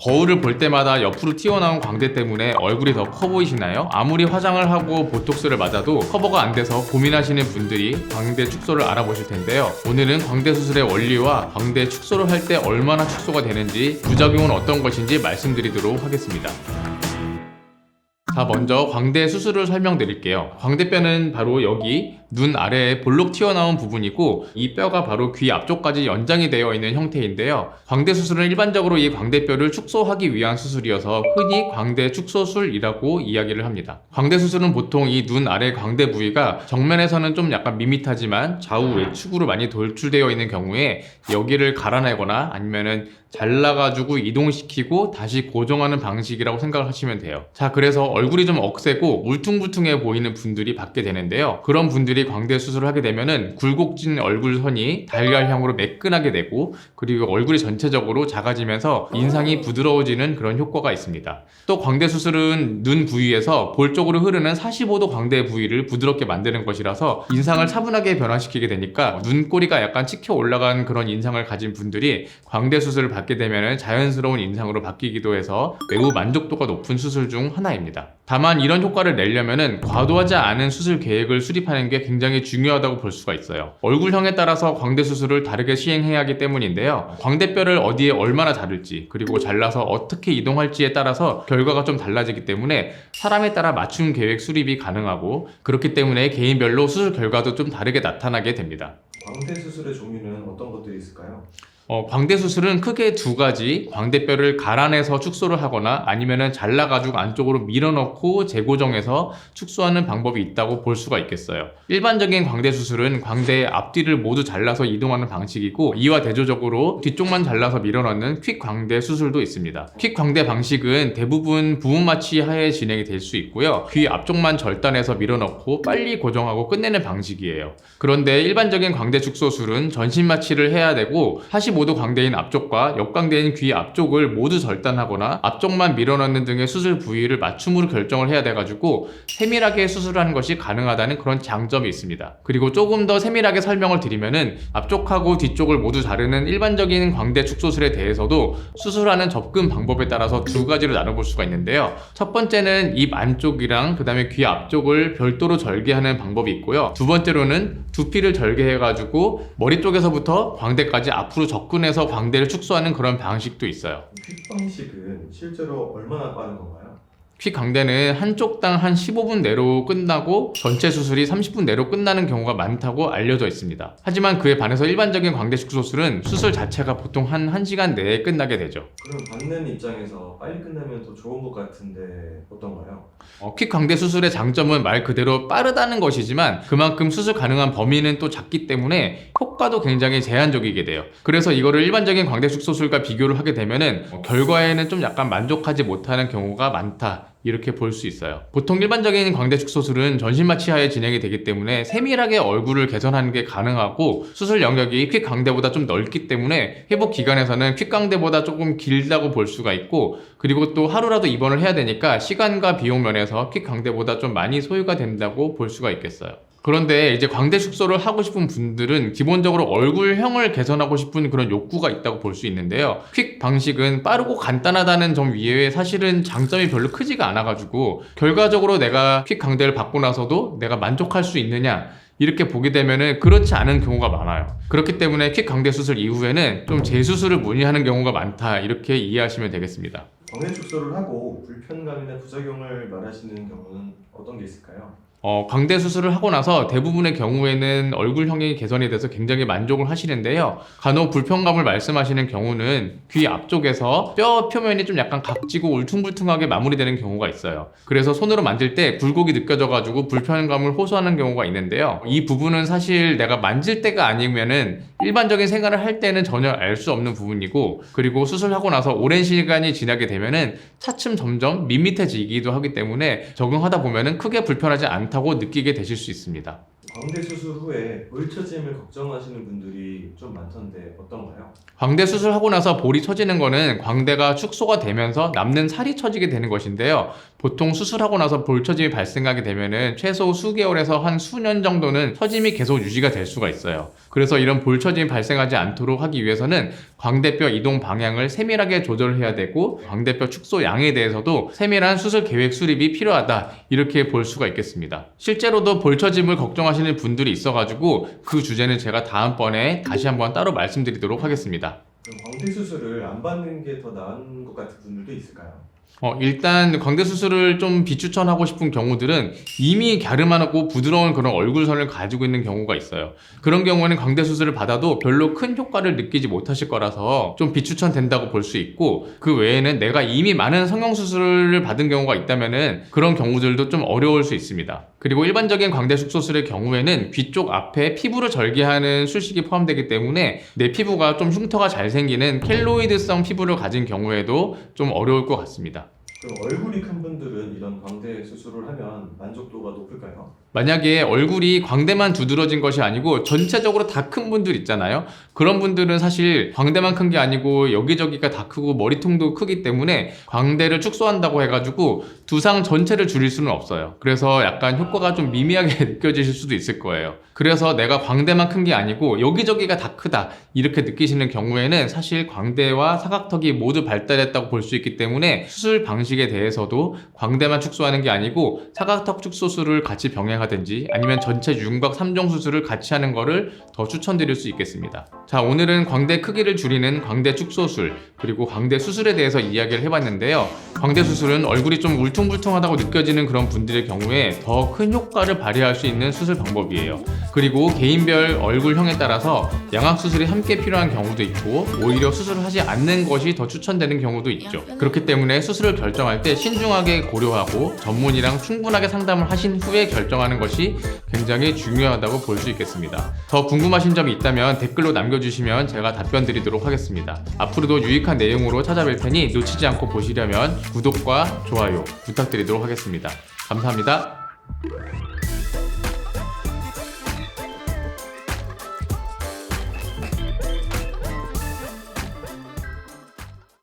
거울을 볼 때마다 옆으로 튀어나온 광대 때문에 얼굴이 더 커 보이시나요? 아무리 화장을 하고 보톡스를 맞아도 커버가 안 돼서 고민하시는 분들이 광대 축소를 알아보실 텐데요. 오늘은 광대 수술의 원리와 광대 축소를 할 때 얼마나 축소가 되는지, 부작용은 어떤 것인지 말씀드리도록 하겠습니다. 자, 먼저 광대 수술을 설명드릴게요. 광대뼈는 바로 여기 눈 아래에 볼록 튀어나온 부분이고, 이 뼈가 바로 귀 앞쪽까지 연장이 되어 있는 형태인데요. 광대 수술은 일반적으로 이 광대뼈를 축소하기 위한 수술이어서 흔히 광대 축소술이라고 이야기를 합니다. 광대 수술은 보통 이 눈 아래 광대 부위가 정면에서는 좀 약간 밋밋하지만 좌우 외축으로 많이 돌출되어 있는 경우에 여기를 갈아내거나 아니면은 잘라가지고 이동시키고 다시 고정하는 방식이라고 생각하시면 돼요. 자, 그래서 얼굴이 좀 억세고 울퉁불퉁해 보이는 분들이 받게 되는데요. 그런 분들이 광대 수술을 하게 되면은 굴곡진 얼굴선이 달걀형으로 매끈하게 되고, 그리고 얼굴이 전체적으로 작아지면서 인상이 부드러워지는 그런 효과가 있습니다. 또 광대 수술은 눈 부위에서 볼 쪽으로 흐르는 45도 광대 부위를 부드럽게 만드는 것이라서 인상을 차분하게 변화시키게 되니까 눈꼬리가 약간 치켜 올라간 그런 인상을 가진 분들이 광대 수술을 받게 되면 자연스러운 인상으로 바뀌기도 해서 매우 만족도가 높은 수술 중 하나입니다. 다만 이런 효과를 내려면 과도하지 않은 수술 계획을 수립하는 게 굉장히 중요하다고 볼 수가 있어요. 얼굴형에 따라서 광대 수술을 다르게 시행해야 하기 때문인데요. 광대뼈를 어디에 얼마나 자를지, 그리고 잘라서 어떻게 이동할지에 따라서 결과가 좀 달라지기 때문에 사람에 따라 맞춤 계획 수립이 가능하고, 그렇기 때문에 개인별로 수술 결과도 좀 다르게 나타나게 됩니다. 광대 수술의 종류는 어떤 것들이 있을까요? 광대 수술은 크게 두 가지, 광대뼈를 갈아내서 축소를 하거나 아니면은 잘라가지고 안쪽으로 밀어넣고 재고정해서 축소하는 방법이 있다고 볼 수가 있겠어요. 일반적인 광대 수술은 광대의 앞뒤를 모두 잘라서 이동하는 방식이고, 이와 대조적으로 뒤쪽만 잘라서 밀어넣는 퀵 광대 수술도 있습니다. 퀵 광대 방식은 대부분 부분 마취 하에 진행이 될 수 있고요. 귀 앞쪽만 절단해서 밀어넣고 빨리 고정하고 끝내는 방식이에요. 그런데 일반적인 광대 축소술은 전신 마취를 해야 되고, 45도 광대인 앞쪽과 옆광대인 귀 앞쪽을 모두 절단하거나 앞쪽만 밀어넣는 등의 수술 부위를 맞춤으로 결정을 해야 돼가지고 세밀하게 수술하는 것이 가능하다는 그런 장점이 있습니다. 그리고 조금 더 세밀하게 설명을 드리면은 앞쪽하고 뒤쪽을 모두 자르는 일반적인 광대 축소술에 대해서도 수술하는 접근 방법에 따라서 두 가지로 나눠볼 수가 있는데요. 첫 번째는 입 안쪽이랑 그 다음에 귀 앞쪽을 별도로 절개하는 방법이 있고요. 두 번째로는 두피를 절개해가지고 머리 쪽에서부터 광대까지 앞으로 접근해서 광대를 축소하는 그런 방식도 있어요. 퀵 방식은 실제로 얼마나 빠른 건가요? 퀵 광대는 한쪽당 한 15분 내로 끝나고 전체 수술이 30분 내로 끝나는 경우가 많다고 알려져 있습니다. 하지만 그에 반해서 일반적인 광대 축소술은 수술 자체가 보통 한 1시간 내에 끝나게 되죠. 그럼 받는 입장에서 빨리 끝나면 더 좋은 것 같은데 어떤가요? 퀵 광대 수술의 장점은 말 그대로 빠르다는 것이지만 그만큼 수술 가능한 범위는 또 작기 때문에 효과도 굉장히 제한적이게 돼요. 그래서 이거를 일반적인 광대 축소술과 비교를 하게 되면은 결과에는 좀 약간 만족하지 못하는 경우가 많다, 이렇게 볼 수 있어요. 보통 일반적인 광대 축소술은 전신 마취하에 진행이 되기 때문에 세밀하게 얼굴을 개선하는 게 가능하고, 수술 영역이 퀵 광대보다 좀 넓기 때문에 회복 기간에서는 퀵 광대보다 조금 길다고 볼 수가 있고, 그리고 또 하루라도 입원을 해야 되니까 시간과 비용 면에서 퀵 광대보다 좀 많이 소요가 된다고 볼 수가 있겠어요. 그런데 이제 광대 축소를 하고 싶은 분들은 기본적으로 얼굴형을 개선하고 싶은 그런 욕구가 있다고 볼 수 있는데요. 퀵 방식은 빠르고 간단하다는 점 위에 사실은 장점이 별로 크지가 않아가지고 결과적으로 내가 퀵 광대를 받고 나서도 내가 만족할 수 있느냐, 이렇게 보게 되면은 그렇지 않은 경우가 많아요. 그렇기 때문에 퀵 광대 수술 이후에는 좀 재수술을 문의하는 경우가 많다, 이렇게 이해하시면 되겠습니다. 광대 축소를 하고 불편감이나 부작용을 말하시는 경우는 어떤 게 있을까요? 광대 수술을 하고 나서 대부분의 경우에는 얼굴형이 개선이 돼서 굉장히 만족을 하시는데요. 간혹 불편감을 말씀하시는 경우는 귀 앞쪽에서 뼈 표면이 좀 약간 각지고 울퉁불퉁하게 마무리되는 경우가 있어요. 그래서 손으로 만질 때 굴곡이 느껴져가지고 불편감을 호소하는 경우가 있는데요. 이 부분은 사실 내가 만질 때가 아니면은 일반적인 생활을 할 때는 전혀 알 수 없는 부분이고, 그리고 수술하고 나서 오랜 시간이 지나게 되면은 차츰 점점 밋밋해지기도 하기 때문에 적응하다 보면은 크게 불편하지 않다고 느끼게 되실 수 있습니다. 광대 수술 후에 볼 처짐을 걱정하시는 분들이 좀 많던데 어떤가요? 광대 수술하고 나서 볼이 처지는 거는 광대가 축소가 되면서 남는 살이 처지게 되는 것인데요. 보통 수술하고 나서 볼 처짐이 발생하게 되면은 최소 수개월에서 한 수년 정도는 처짐이 계속 유지가 될 수가 있어요. 그래서 이런 볼 처짐이 발생하지 않도록 하기 위해서는 광대뼈 이동 방향을 세밀하게 조절해야 되고 광대뼈 축소 양에 대해서도 세밀한 수술 계획 수립이 필요하다, 이렇게 볼 수가 있겠습니다. 실제로도 볼 처짐을 걱정하시는 분들이 있어가지고 그 주제는 제가 다음번에 다시 한번 따로 말씀드리도록 하겠습니다. 그럼 광대 수술을 안 받는 게 더 나은 것 같은 분들도 있을까요? 일단 광대 수술을 좀 비추천하고 싶은 경우들은 이미 갸름하고 부드러운 그런 얼굴선을 가지고 있는 경우가 있어요. 그런 경우에는 광대 수술을 받아도 별로 큰 효과를 느끼지 못하실 거라서 좀 비추천된다고 볼 수 있고, 그 외에는 내가 이미 많은 성형 수술을 받은 경우가 있다면은 그런 경우들도 좀 어려울 수 있습니다. 그리고 일반적인 광대 축소술의 경우에는 귀 쪽 앞에 피부를 절개하는 수식이 포함되기 때문에 내 피부가 좀 흉터가 잘 생기는 켈로이드성 피부를 가진 경우에도 좀 어려울 것 같습니다. 그럼 얼굴이 큰 분들은 이런 광대 수술을 하면 만족도가 높을까요? 만약에 얼굴이 광대만 두드러진 것이 아니고 전체적으로 다 큰 분들 있잖아요. 그런 분들은 사실 광대만 큰 게 아니고 여기저기가 다 크고 머리통도 크기 때문에 광대를 축소한다고 해가지고 두상 전체를 줄일 수는 없어요. 그래서 약간 효과가 좀 미미하게 느껴지실 수도 있을 거예요. 그래서 내가 광대만 큰 게 아니고 여기저기가 다 크다, 이렇게 느끼시는 경우에는 사실 광대와 사각턱이 모두 발달했다고 볼 수 있기 때문에 수술 방식에 대해서도 광대만 축소하는 게 아니고 사각턱 축소술을 같이 병행하든지 아니면 전체 윤곽 3종 수술을 같이 하는 거를 더 추천드릴 수 있겠습니다. 자, 오늘은 광대 크기를 줄이는 광대 축소술 그리고 광대 수술에 대해서 이야기를 해봤는데요. 광대 수술은 얼굴이 좀 울퉁불퉁하다고 느껴지는 그런 분들의 경우에 더 큰 효과를 발휘할 수 있는 수술 방법이에요. 그리고 개인별 얼굴형에 따라서 양악수술이 함께 필요한 경우도 있고 오히려 수술을 하지 않는 것이 더 추천되는 경우도 있죠. 그렇기 때문에 수술을 결정할 때 신중하게 고려하고 전문의랑 충분하게 상담을 하신 후에 결정하는 것이 굉장히 중요하다고 볼 수 있겠습니다. 더 궁금하신 점이 있다면 댓글로 남겨주시면 제가 답변 드리도록 하겠습니다. 앞으로도 유익한 내용으로 찾아뵐 테니 놓치지 않고 보시려면 구독과 좋아요 부탁드리도록 하겠습니다. 감사합니다.